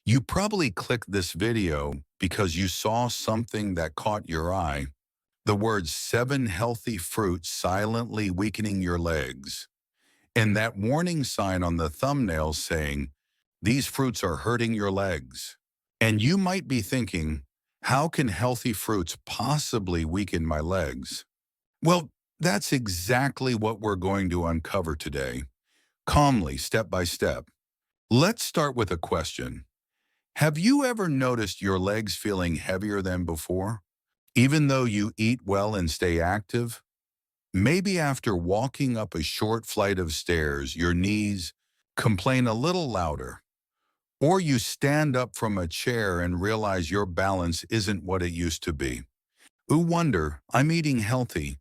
You probably clicked this video because you saw something that caught your eye. The words 7 healthy fruits silently weakening your legs. And that warning sign on the thumbnail saying, these fruits are hurting your legs. And you might be thinking, how can healthy fruits possibly weaken my legs? Well, that's exactly what we're going to uncover today, calmly, step by step. Let's start with a question. Have you ever noticed your legs feeling heavier than before, even though you eat well and stay active? Maybe after walking up a short flight of stairs, your knees complain a little louder, or you stand up from a chair and realize your balance isn't what it used to be. Ooh, wonder, I'm eating healthy.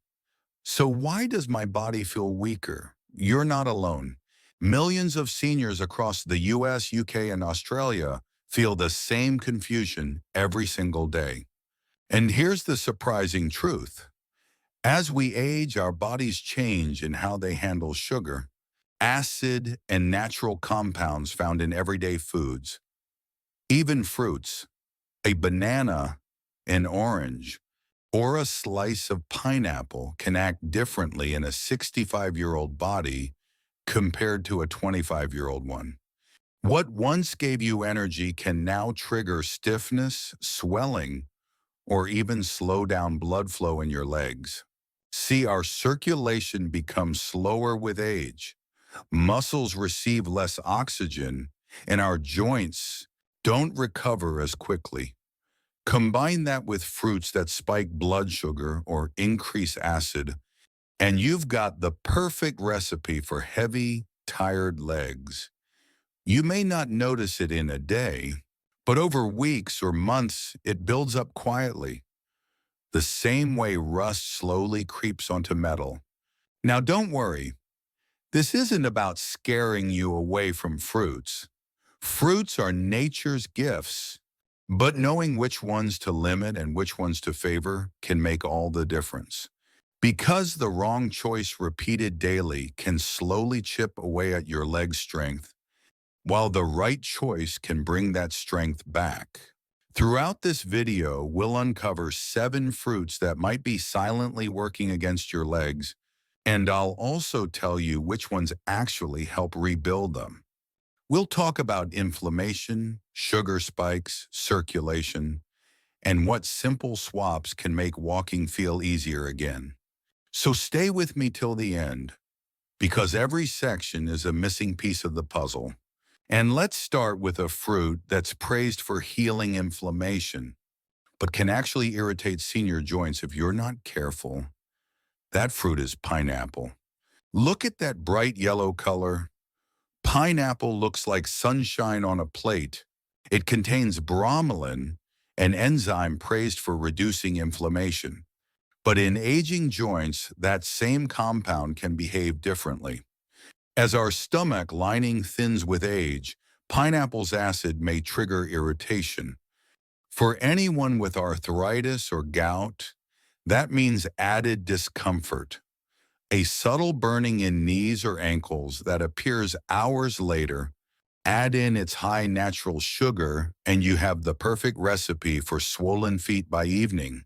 So why does my body feel weaker? You're not alone. Millions of seniors across the US, UK, and Australia feel the same confusion every single day. And here's the surprising truth. As we age, our bodies change in how they handle sugar, acid, and natural compounds found in everyday foods. Even fruits, a banana, an orange, or a slice of pineapple can act differently in a 65-year-old body compared to a 25-year-old one. What once gave you energy can now trigger stiffness, swelling, or even slow down blood flow in your legs. See, our circulation becomes slower with age. Muscles receive less oxygen, and our joints don't recover as quickly. Combine that with fruits that spike blood sugar or increase acid, and you've got the perfect recipe for heavy, tired legs. You may not notice it in a day, but over weeks or months, it builds up quietly, the same way rust slowly creeps onto metal. Now, don't worry. This isn't about scaring you away from fruits. Fruits are nature's gifts, but knowing which ones to limit and which ones to favor can make all the difference. Because the wrong choice repeated daily can slowly chip away at your leg strength, while the right choice can bring that strength back. Throughout this video, we'll uncover 7 fruits that might be silently working against your legs, and I'll also tell you which ones actually help rebuild them. We'll talk about inflammation, sugar spikes, circulation, and what simple swaps can make walking feel easier again. So stay with me till the end, because every section is a missing piece of the puzzle. And let's start with a fruit that's praised for healing inflammation, but can actually irritate senior joints if you're not careful. That fruit is pineapple. Look at that bright yellow color. Pineapple looks like sunshine on a plate. It contains bromelain, an enzyme praised for reducing inflammation. But in aging joints, that same compound can behave differently. As our stomach lining thins with age, pineapple's acid may trigger irritation. For anyone with arthritis or gout, that means added discomfort. A subtle burning in knees or ankles that appears hours later. Add in its high natural sugar, and you have the perfect recipe for swollen feet by evening.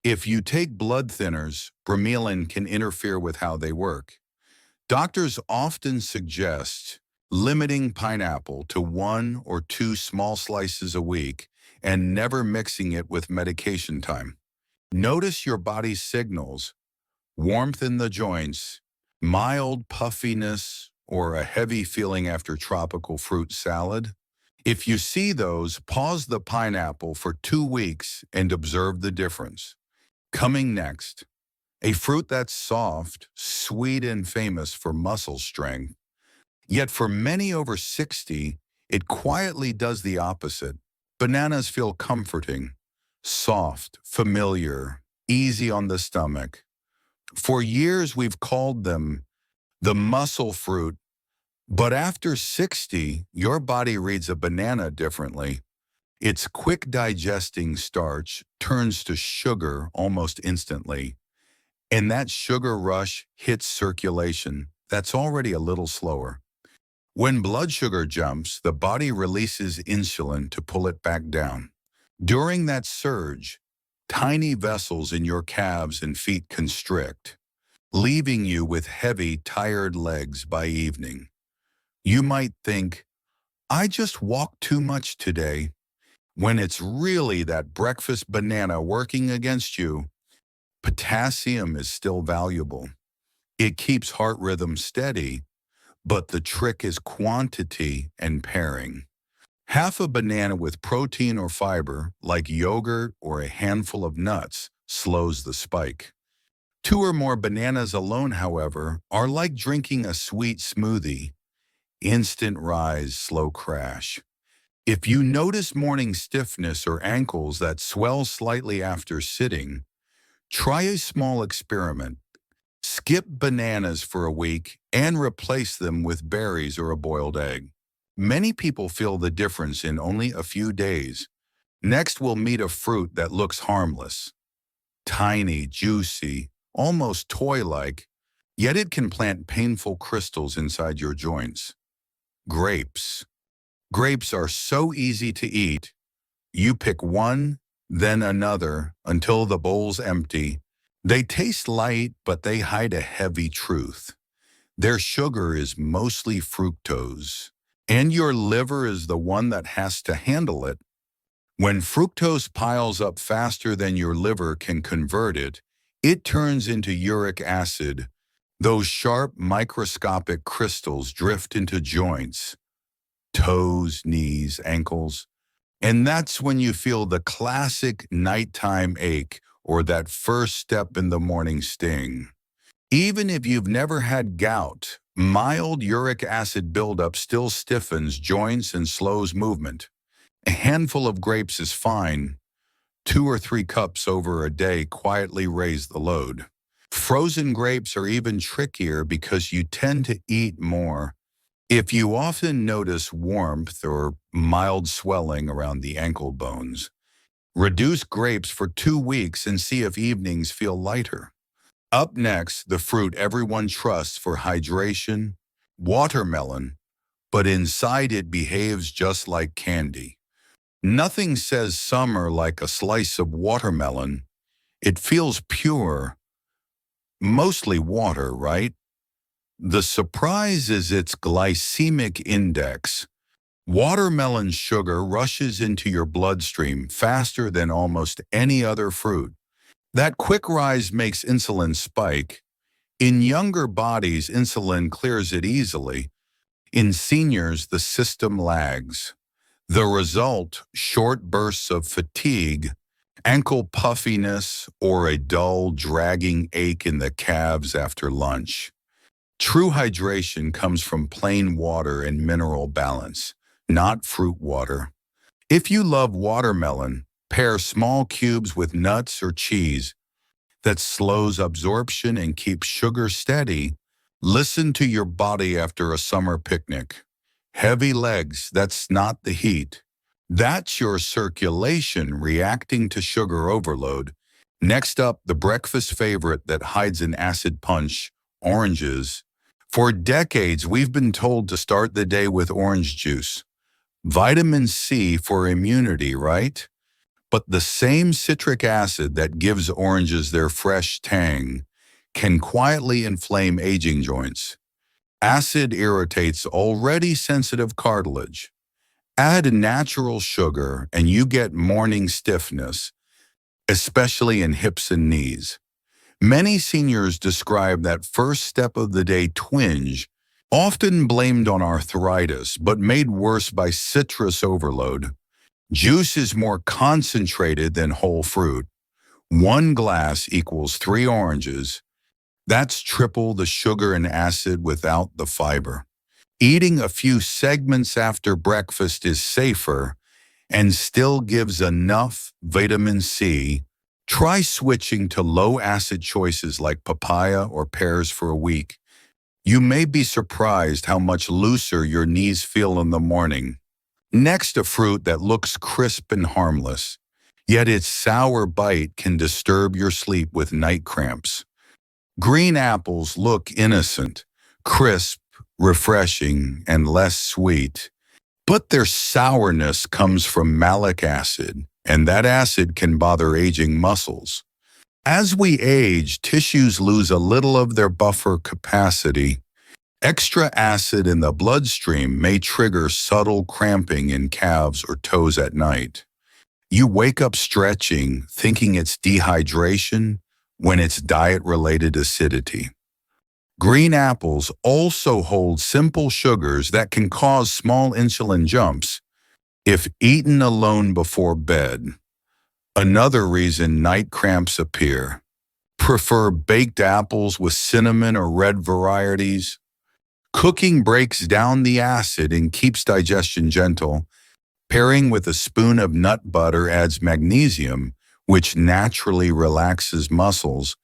If you take blood thinners, bromelain can interfere with how they work. Doctors often suggest limiting pineapple to 1 or 2 small slices a week and never mixing it with medication time. Notice your body's signals: warmth in the joints, mild puffiness, or a heavy feeling after tropical fruit salad. If you see those, pause the pineapple for 2 weeks and observe the difference. Coming next, a fruit that's soft, sweet, and famous for muscle strength. Yet for many over 60, it quietly does the opposite. Bananas feel comforting, soft, familiar, easy on the stomach. For years, we've called them the muscle fruit, but after 60, your body reads a banana differently. Its quick digesting starch turns to sugar almost instantly, and that sugar rush hits circulation that's already a little slower. When blood sugar jumps, the body releases insulin to pull it back down. During that surge, tiny vessels in your calves and feet constrict, leaving you with heavy, tired legs by evening. You might think, I just walked too much today, when it's really that breakfast banana working against you. Potassium is still valuable. It keeps heart rhythm steady, but the trick is quantity and pairing. Half a banana with protein or fiber, like yogurt or a handful of nuts, slows the spike. Two or more bananas alone, however, are like drinking a sweet smoothie. Instant rise, slow crash. If you notice morning stiffness or ankles that swell slightly after sitting, try a small experiment. Skip bananas for a week and replace them with berries or a boiled egg. Many people feel the difference in only a few days. Next, we'll meet a fruit that looks harmless. Tiny, juicy, almost toy-like, yet it can plant painful crystals inside your joints. Grapes. Grapes are so easy to eat. You pick one, then another, until the bowl's empty. They taste light, but they hide a heavy truth. Their sugar is mostly fructose, and your liver is the one that has to handle it. When fructose piles up faster than your liver can convert it, it turns into uric acid. Those sharp microscopic crystals drift into joints, toes, knees, ankles, and that's when you feel the classic nighttime ache or that first step in the morning sting. Even if you've never had gout, mild uric acid buildup still stiffens joints and slows movement. A handful of grapes is fine. 2 or 3 cups over a day quietly raise the load. Frozen grapes are even trickier because you tend to eat more. If you often notice warmth or mild swelling around the ankle bones, reduce grapes for 2 weeks and see if evenings feel lighter. Up next, the fruit everyone trusts for hydration, watermelon, but inside it behaves just like candy. Nothing says summer like a slice of watermelon. It feels pure, mostly water, right? The surprise is its glycemic index. Watermelon sugar rushes into your bloodstream faster than almost any other fruit. That quick rise makes insulin spike. In younger bodies, insulin clears it easily. In seniors, the system lags. The result, short bursts of fatigue, ankle puffiness, or a dull, dragging ache in the calves after lunch. True hydration comes from plain water and mineral balance, not fruit water. If you love watermelon, pair small cubes with nuts or cheese. That slows absorption and keeps sugar steady. Listen to your body after a summer picnic. Heavy legs, that's not the heat. That's your circulation reacting to sugar overload. Next up, the breakfast favorite that hides an acid punch, oranges. For decades, we've been told to start the day with orange juice. Vitamin C for immunity, right? But the same citric acid that gives oranges their fresh tang can quietly inflame aging joints. Acid irritates already sensitive cartilage. Add natural sugar and you get morning stiffness, especially in hips and knees. Many seniors describe that first step of the day twinge, often blamed on arthritis, but made worse by citrus overload. Juice is more concentrated than whole fruit. 1 glass equals 3 oranges. That's triple the sugar and acid without the fiber. Eating a few segments after breakfast is safer and still gives enough vitamin C. Try switching to low-acid choices like papaya or pears for a week. You may be surprised how much looser your knees feel in the morning. Next, a fruit that looks crisp and harmless, yet its sour bite can disturb your sleep with night cramps. Green apples look innocent, crisp, refreshing, and less sweet. But their sourness comes from malic acid, and that acid can bother aging muscles. As we age, tissues lose a little of their buffer capacity. Extra acid in the bloodstream may trigger subtle cramping in calves or toes at night. You wake up stretching, thinking it's dehydration, when it's diet-related acidity. Green apples also hold simple sugars that can cause small insulin jumps if eaten alone before bed. Another reason night cramps appear. Prefer baked apples with cinnamon or red varieties. Cooking breaks down the acid and keeps digestion gentle. Pairing with a spoon of nut butter adds magnesium, which naturally relaxes muscles.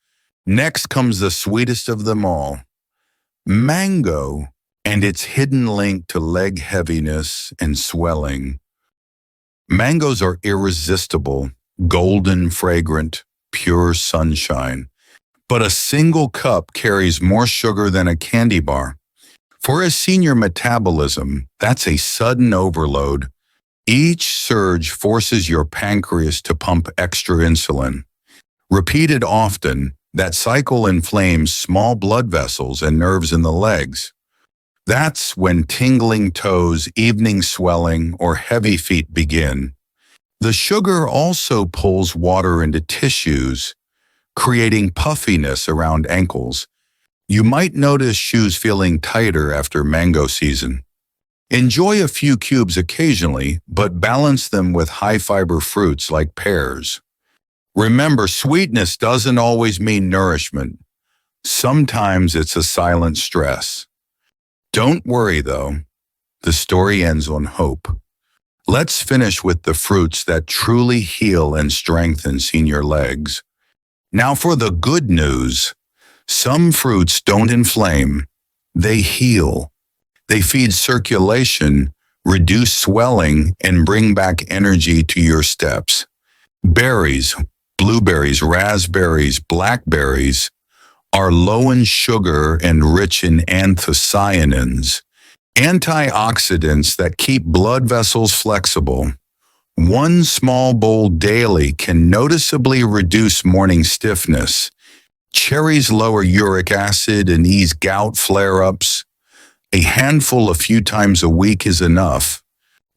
Next comes the sweetest of them all, mango, and its hidden link to leg heaviness and swelling. Mangoes are irresistible, golden, fragrant, pure sunshine. But a single cup carries more sugar than a candy bar. For a senior metabolism, that's a sudden overload. Each surge forces your pancreas to pump extra insulin. Repeated often, that cycle inflames small blood vessels and nerves in the legs. That's when tingling toes, evening swelling, or heavy feet begin. The sugar also pulls water into tissues, creating puffiness around ankles. You might notice shoes feeling tighter after mango season. Enjoy a few cubes occasionally, but balance them with high-fiber fruits like pears. Remember, sweetness doesn't always mean nourishment. Sometimes it's a silent stress. Don't worry, though. The story ends on hope. Let's finish with the fruits that truly heal and strengthen senior legs. Now for the good news. Some fruits don't inflame. They heal. They feed circulation, reduce swelling, and bring back energy to your steps. Berries, blueberries, raspberries, blackberries are low in sugar and rich in anthocyanins, antioxidants that keep blood vessels flexible. One small bowl daily can noticeably reduce morning stiffness. Cherries lower uric acid and ease gout flare-ups. A handful a few times a week is enough.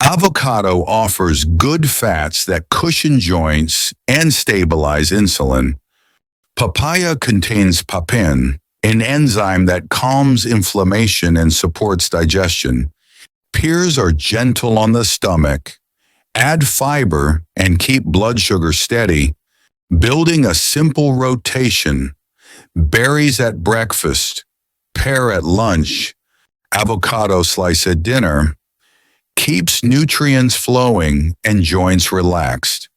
Avocado offers good fats that cushion joints and stabilize insulin. Papaya contains papain, an enzyme that calms inflammation and supports digestion. Pears are gentle on the stomach. Add fiber and keep blood sugar steady, building a simple rotation. Berries at breakfast, pear at lunch, avocado slice at dinner, keeps nutrients flowing and joints relaxed.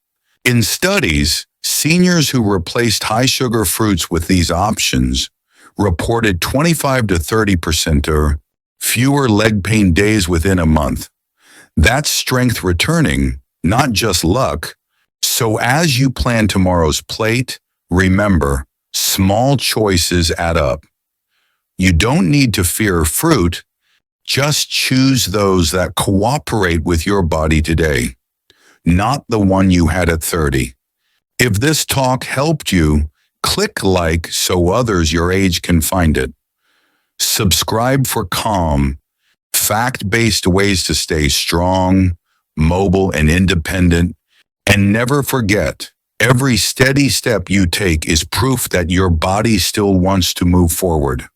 In studies, seniors who replaced high-sugar fruits with these options reported 25 to 30% or fewer leg pain days within a month. That's strength returning, not just luck. So as you plan tomorrow's plate, remember, small choices add up. You don't need to fear fruit. Just choose those that cooperate with your body today, not the one you had at 30. If this talk helped you, click like so others your age can find it. Subscribe for calm, fact-based ways to stay strong, mobile, and independent. And never forget, every steady step you take is proof that your body still wants to move forward.